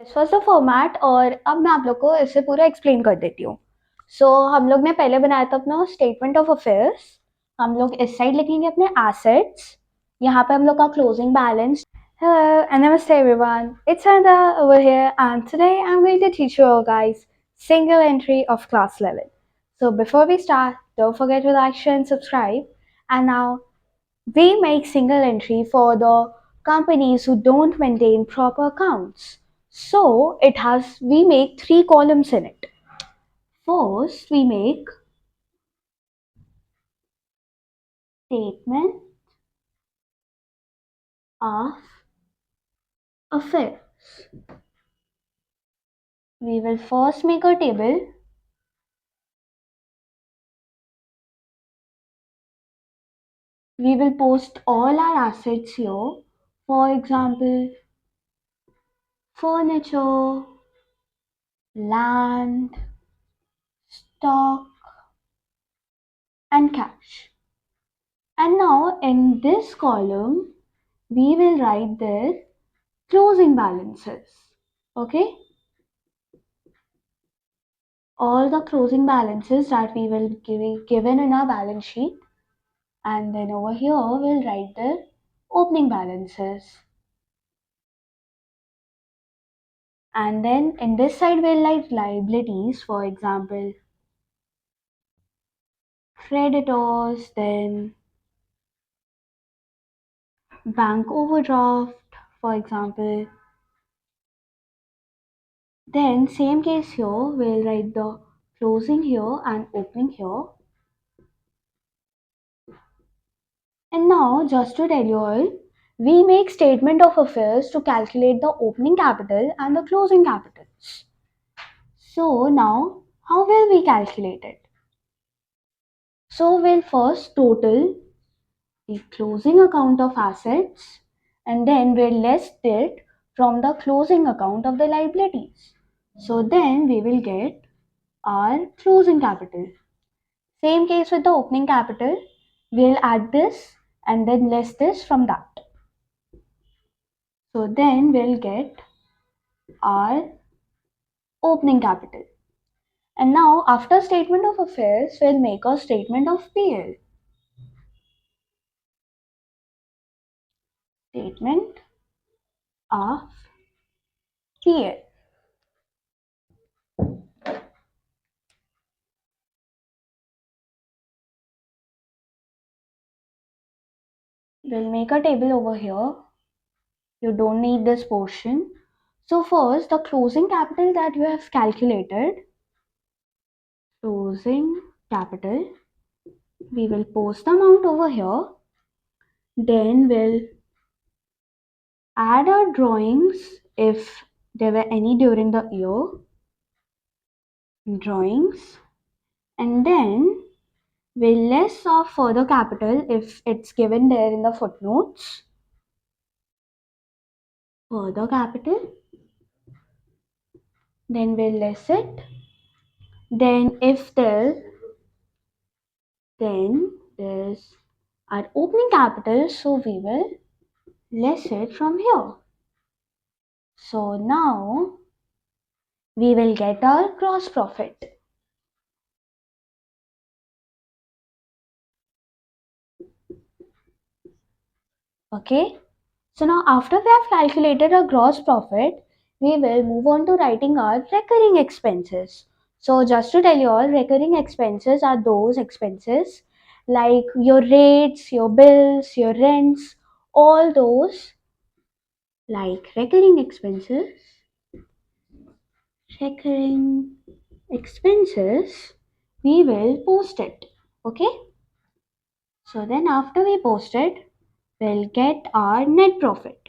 First the format और अब मैं आप लोग को इसे पूरा एक्सप्लेन कर देती हूँ। सो हम लोग ने पहले बनाया था अपना स्टेटमेंट ऑफ अफेयर्स। हम लोग इस साइड लिखेंगे अपने एसेट्स। यहाँ पे हम लोग का closing balance. Hello and namaste everyone. It's Sandra over here and today I'm going to teach you all guys single entry of class 11. So before we start, don't forget to like, share and subscribe. And now we make single entry for the companies who don't maintain proper accounts. So we make three columns in it. First, we make statement of affairs. We will first make a table. We will post all our assets here. For example, furniture, land, stock, and cash. And now in this column, we will write their closing balances. Okay? All the closing balances that we will give given in our balance sheet, and then over here we'll write the opening balances. And then in this side we'll write liabilities, for example, creditors, then bank overdraft, for example. Then same case here, we'll write the closing here and opening here. And now, just to tell you all, we make statement of affairs to calculate the opening capital and the closing capitals. So now, how will we calculate it? So we'll first total the closing account of assets and then we'll list it from the closing account of the liabilities. So then we will get our closing capital. Same case with the opening capital, we'll add this and then less this from that. So then we'll get our opening capital. And now after statement of affairs, we'll make a statement of PL. Statement of PL. We'll make a table over here. You don't need this portion. So first, the closing capital that you have calculated, closing capital, we will post the amount over here. Then we'll add our drawings if there were any during the year. Drawings. And then we'll less of further capital if it's given there in the footnotes. Further capital. Then we'll less it. Then there's our opening capital, so we will less it from here. So now we will get our gross profit. Okay. So now after we have calculated our gross profit, we will move on to writing our recurring expenses. So just to tell you all, recurring expenses are those expenses like your rates, your bills, your rents, all those like recurring expenses. Recurring expenses, we will post it. Okay. So then after we post it, we'll get our net profit.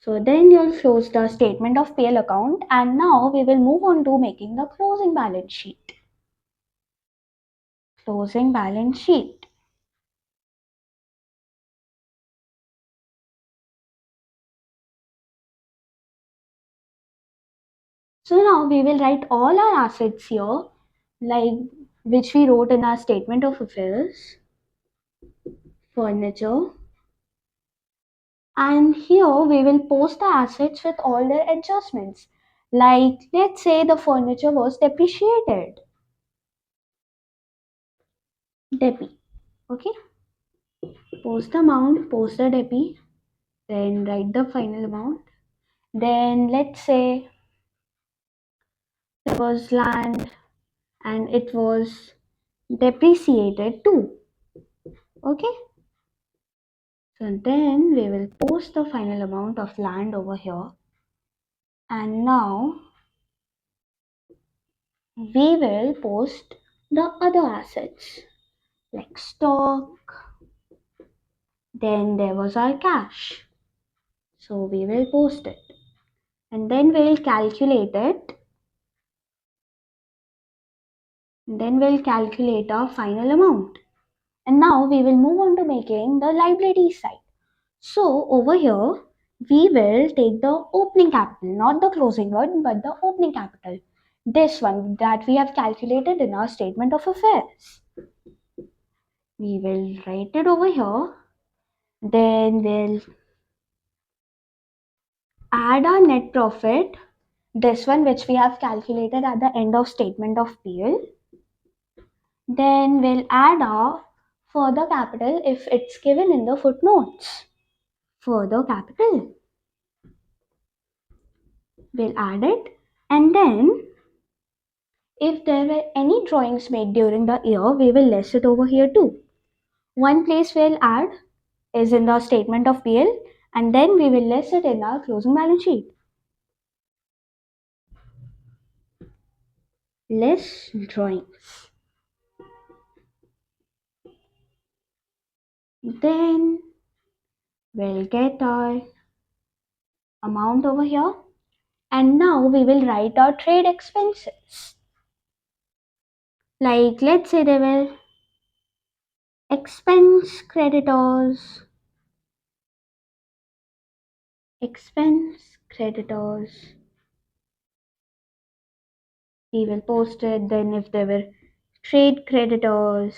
So then you'll close the statement of PL account and now we will move on to making the closing balance sheet. Closing balance sheet. So now we will write all our assets here, like which we wrote in our statement of affairs. Furniture, And here we will post the assets with all their adjustments. Like, let's say the furniture was depreciated. Depi. Okay? Post the amount, post the depi, then write the final amount. Then let's say there was land and it was depreciated too. Okay? So then we will post the final amount of land over here. And now we will post the other assets like stock. Then there was our cash. So we will post it. And then we'll calculate it. Then we'll calculate our final amount. And now we will move on to making the liability side. So over here, we will take the opening capital, not the closing one, but the opening capital. This one that we have calculated in our statement of affairs. We will write it over here. Then we'll add our net profit, this one which we have calculated at the end of statement of PL. Then we'll add our further capital if it's given in the footnotes. Further capital. We'll add it, and then if there were any drawings made during the year, we will list it over here too. One place we'll add is in the statement of PL, and then we will list it in our closing balance sheet. List drawings. Then we'll get our amount over here, and now we will write our trade expenses. Like, let's say there were expense creditors, we will post it. Then if there were trade creditors,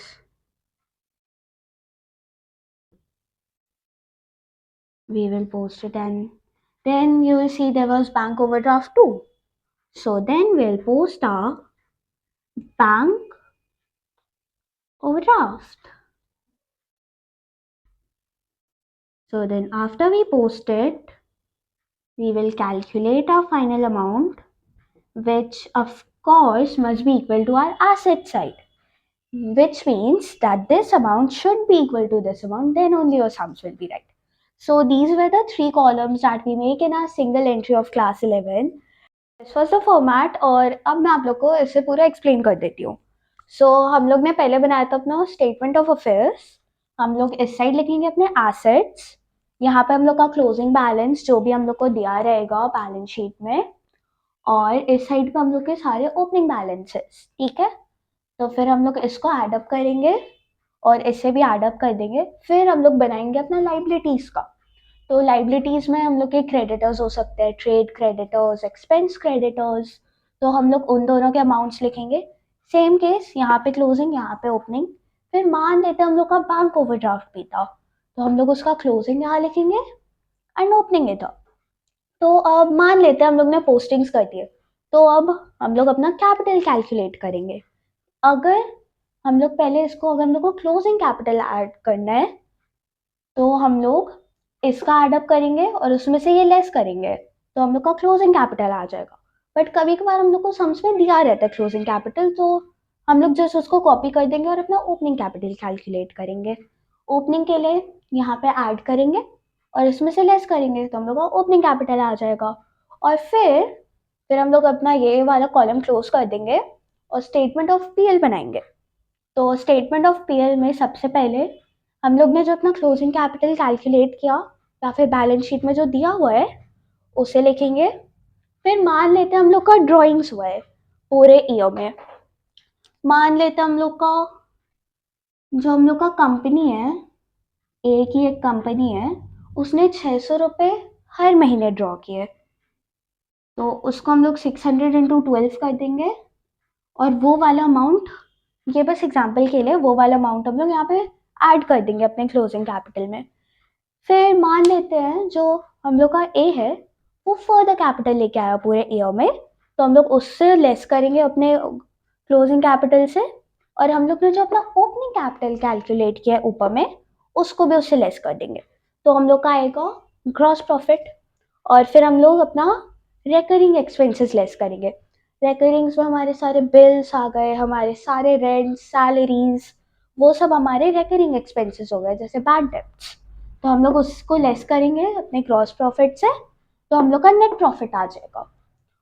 we will post it. And then you will see there was bank overdraft too. So then we'll post our bank overdraft. So then after we post it, we will calculate our final amount, which of course must be equal to our asset side, which means that this amount should be equal to this amount, then only your sums will be right. So these were the three columns that we make in our single entry of class 11. This was the format और अब मैं आप लोग को इसे पूरा explain कर देती हूँ. सो हम लोग ने पहले बनाया था अपना स्टेटमेंट ऑफ अफेयर्स. हम लोग इस साइड लिखेंगे अपने एसेट्स. यहाँ पे हम लोग का क्लोजिंग बैलेंस जो भी हम लोग को दिया रहेगा बैलेंस शीट में, और इस साइड पे हम लोग के सारे ओपनिंग बैलेंसेस. ठीक है, तो फिर हम लोग इसको एडअप करेंगे और इसे भी एडअप कर देंगे. फिर हम लोग बनाएंगे अपना लाइबिलिटीज का. तो लाइबिलिटीज में हम लोग के क्रेडिटर्स हो सकते हैं, ट्रेड क्रेडिटर्स, एक्सपेंस क्रेडिटर्स. तो हम लोग उन दोनों के अमाउंट्स लिखेंगे. सेम केस, यहाँ पे क्लोजिंग, यहाँ पे ओपनिंग. फिर मान लेते हैं हम लोग का बैंक ओवरड्राफ्ट भी था, तो हम लोग उसका क्लोजिंग यहाँ लिखेंगे एंड ओपनिंग इधर. तो अब मान लेते हैं हम लोग ने पोस्टिंग्स कर दिए, तो अब हम लोग अपना कैपिटल कैलकुलेट करेंगे. अगर हम लोग पहले इसको, अगर हम लोग को क्लोजिंग कैपिटल ऐड करना है, तो हम लोग इसका एडअप करेंगे और उसमें से ये लेस करेंगे, तो हम लोग का क्लोजिंग कैपिटल आ जाएगा. बट कभी कभार हम लोग को सम्स में दिया रहता है क्लोजिंग कैपिटल, तो हम लोग जस्ट उसको कॉपी कर देंगे और अपना ओपनिंग कैपिटल कैलकुलेट करेंगे. ओपनिंग के लिए यहाँ पे ऐड करेंगे और इसमें से लेस करेंगे, तो हम लोग का ओपनिंग कैपिटल आ जाएगा. और फिर हम लोग अपना ये वाला कॉलम क्लोज कर देंगे और स्टेटमेंट ऑफ पीएल बनाएंगे. तो स्टेटमेंट ऑफ पीएल में सबसे पहले हम लोग ने जो अपना क्लोजिंग कैपिटल कैलकुलेट किया या फिर बैलेंस शीट में जो दिया हुआ है उसे लिखेंगे. फिर मान लेते हैं हम लोग का ड्राइंग्स हुआ है पूरे ईयर में. मान लेते हैं हम लोग का, जो हम लोग का कंपनी है, एक ही एक कंपनी है, उसने 600 रुपये हर महीने ड्रॉ किए, तो उसको हम लोग 600 इंटू 12 कर देंगे. और वो वाला अमाउंट, ये बस एग्जाम्पल के लिए, वो वाला अमाउंट हम लोग यहाँ पे ऐड कर देंगे अपने क्लोजिंग कैपिटल में. फिर मान लेते हैं जो हम लोग का ए है वो फर्दर कैपिटल लेके आया पूरे ईयर में, तो हम लोग उससे लेस करेंगे अपने क्लोजिंग कैपिटल से, और हम लोग ने जो अपना ओपनिंग कैपिटल कैलकुलेट किया है ऊपर में उसको भी उससे लेस कर देंगे, तो हम लोग का आएगा ग्रॉस प्रॉफिट। और फिर हम लोग अपना रेकरिंग एक्सपेंसेस लेस करेंगे। रेकरिंग्स में हमारे सारे बिल्स आ गए, हमारे सारे रेंट, सैलरीज, वो सब हमारे रेकरिंग एक्सपेंसेस हो गए, जैसे बैड डेब्ट्स, तो हम लोग उसको लेस करेंगे अपने ग्रॉस प्रॉफिट से, तो हम लोग का नेट प्रॉफिट आ जाएगा।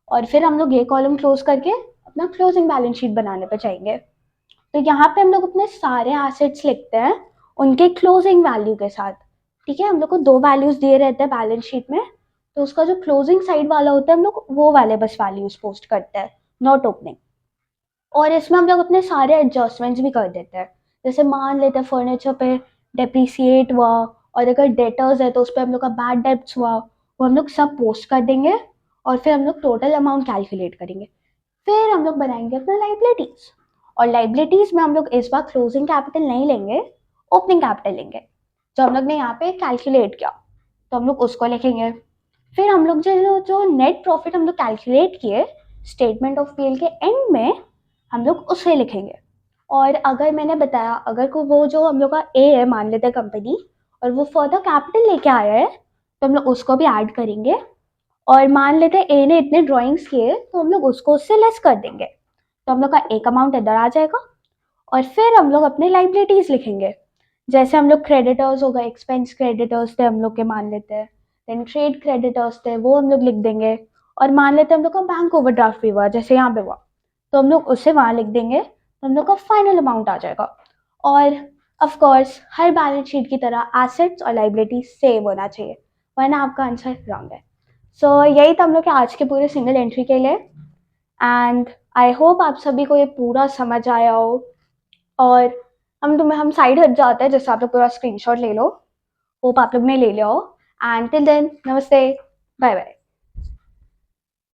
और फिर हम लोग ये कॉलम क्लोज करके अपना क्लोजिंग बैलेंस शीट बनाने पर जाएंगे। तो यहाँ पे हम लोग अपने सारे एसेट्स लिखते हैं उनके क्लोजिंग वैल्यू के साथ। ठीक है, हम लोग को दो वैल्यूज दिए रहते हैं बैलेंस शीट में, तो उसका जो क्लोजिंग साइड वाला होता है हम लोग वो वाले बस वैल्यूज पोस्ट करते हैं, नॉट ओपनिंग। और इसमें हम लोग अपने सारे एडजस्टमेंट्स भी कर देते हैं, जैसे मान लेते हैं फर्नीचर पे डेप्रिसिएट हुआ, और अगर डेटर्स है तो उस पर हम लोग का बैड डेब्ट्स हुआ, वो हम लोग सब पोस्ट कर देंगे। और फिर हम लोग टोटल अमाउंट कैलकुलेट करेंगे। फिर हम लोग बनाएंगे अपना लाइबिलिटीज, और लाइबिलिटीज में हम लोग इस बार क्लोजिंग कैपिटल नहीं लेंगे, ओपनिंग कैपिटल लेंगे, जो हम लोग ने यहाँ पे कैलकुलेट किया, तो हम लोग उसको लिखेंगे। फिर हम लोग जो जो नेट प्रॉफिट हम लोग कैलकुलेट किए स्टेटमेंट ऑफ पीएल के एंड में, हम लोग उसे लिखेंगे। और अगर मैंने बताया अगर को वो जो हम लोग का ए है मान लेते हैं कंपनी, और वो फर्दर कैपिटल लेके आया है, तो हम लोग उसको भी ऐड करेंगे। और मान लेते हैं ए ने इतने ड्राइंग्स किए तो हम लोग उसको उससे लेस कर देंगे, तो हम लोग का एक अमाउंट इधर आ जाएगा। और फिर हम लोग अपने लाइबिलिटीज लिखेंगे, जैसे हम लोग क्रेडिटर्स हो गए, एक्सपेंस क्रेडिटर्स थे हम लोग के मान लेते हैं, देन ट्रेड क्रेडिटर्स थे वो हम लोग लिख देंगे। और मान लेते हैं हम लोग का बैंक ओवरड्राफ्ट भी हुआ जैसे यहाँ पे हुआ, तो हम लोग उसे वहाँ लिख देंगे, तो हम लोग का फाइनल अमाउंट आ जाएगा। और of course her balance sheet की तरह एसेट्स और लाइबिलिटी सेम होना चाहिए, वरना आपका आंसर रॉन्ग है। सो यही था हम लोग के आज के पूरे सिंगल एंट्री के लिए। एंड आई होप आप सभी को ये पूरा समझ आया हो। और हम साइड हट जाते हैं, जैसे आप लोग पूरा स्क्रीनशॉट ले लो, होप आप लोग ने ले लिया हो। एंड टिल देन नमस्ते, बाय बाय।